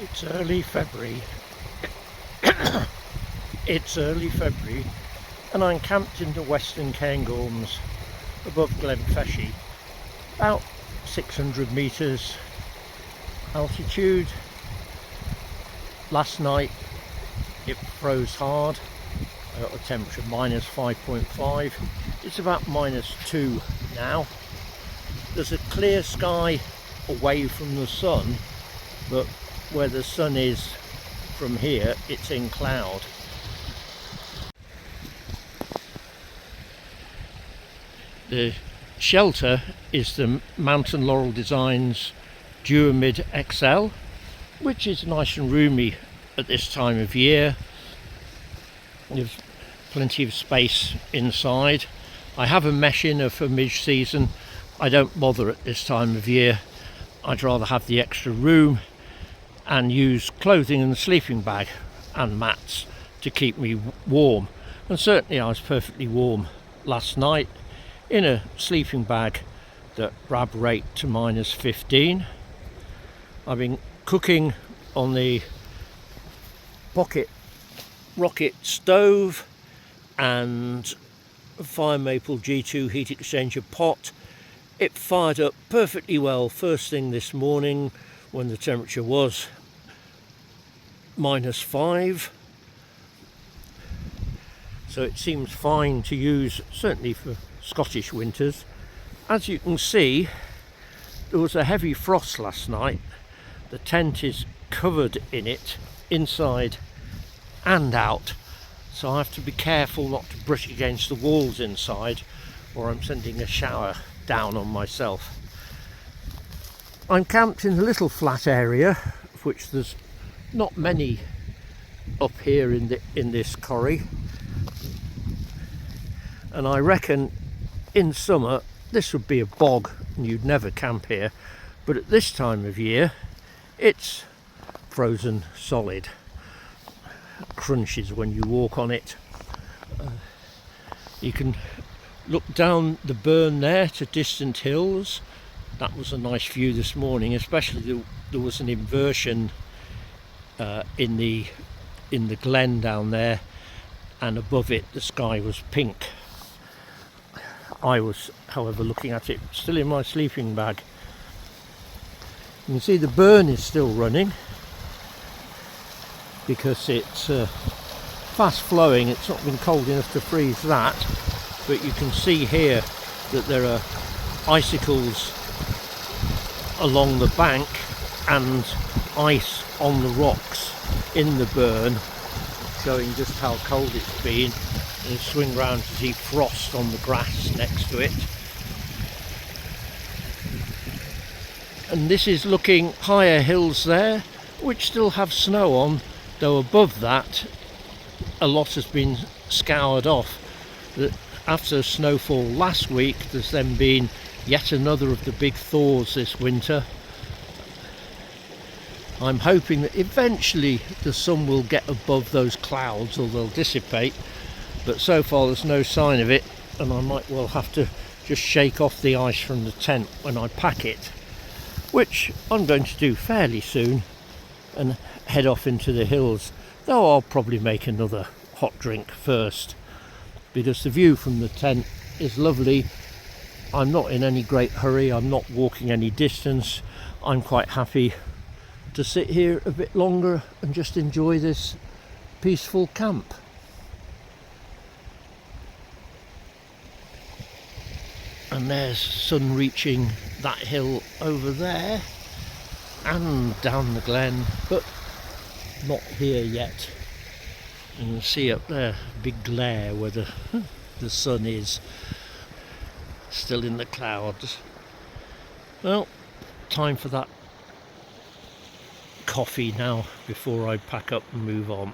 It's early February. It's early February and I'm camped in the western Cairngorms above Glenfeshie, about 600 metres altitude. Last night it froze hard. I got a temperature minus 5.5. It's about -2 now. There's a clear sky away from the sun, but where the sun is from here, it's in cloud. The shelter is the Mountain Laurel Designs Duomid XL, which is nice and roomy at this time of year. There's plenty of space inside. I have a mesh in for mid-season. I don't bother at this time of year. I'd rather have the extra room and use clothing and sleeping bag and mats to keep me warm. And certainly I was perfectly warm last night in a sleeping bag that Brab raked to -15. I've been cooking on the pocket rocket stove and fire maple G2 heat exchanger pot. It fired up perfectly well first thing this morning when the temperature was -5, so it seems fine to use, certainly for Scottish winters. As you can see, there was a heavy frost last night. The tent is covered in it inside and out, so I have to be careful not to brush against the walls inside or I'm sending a shower down on myself. I'm camped in a little flat area, of which there's not many up here in this corrie, and I reckon in summer this would be a bog and you'd never camp here, but at this time of year it's frozen solid. Crunches when you walk on it. You can look down the burn there to distant hills. That was a nice view this morning, especially there was an inversion in the glen down there, and above it the sky was pink. I was, however, looking at it still in my sleeping bag. You can see the burn is still running because it's fast flowing. It's not been cold enough to freeze that, but you can see here that there are icicles along the bank and ice on the rocks in the burn, showing just how cold it's been. And swing round to see frost on the grass next to it. And this is looking higher hills there, which still have snow on, though above that a lot has been scoured off. After snowfall last week, there's then been yet another of the big thaws this winter. I'm hoping that eventually the sun will get above those clouds or they'll dissipate, but so far there's no sign of it, and I might well have to just shake off the ice from the tent when I pack it, which I'm going to do fairly soon, and head off into the hills, though I'll probably make another hot drink first because the view from the tent is lovely. I'm not in any great hurry, I'm not walking any distance. I'm quite happy to sit here a bit longer and just enjoy this peaceful camp. And there's sun reaching that hill over there and down the glen, but not here yet. You can see up there, big glare where the sun is still in the clouds. Well, time for that coffee now before I pack up and move on.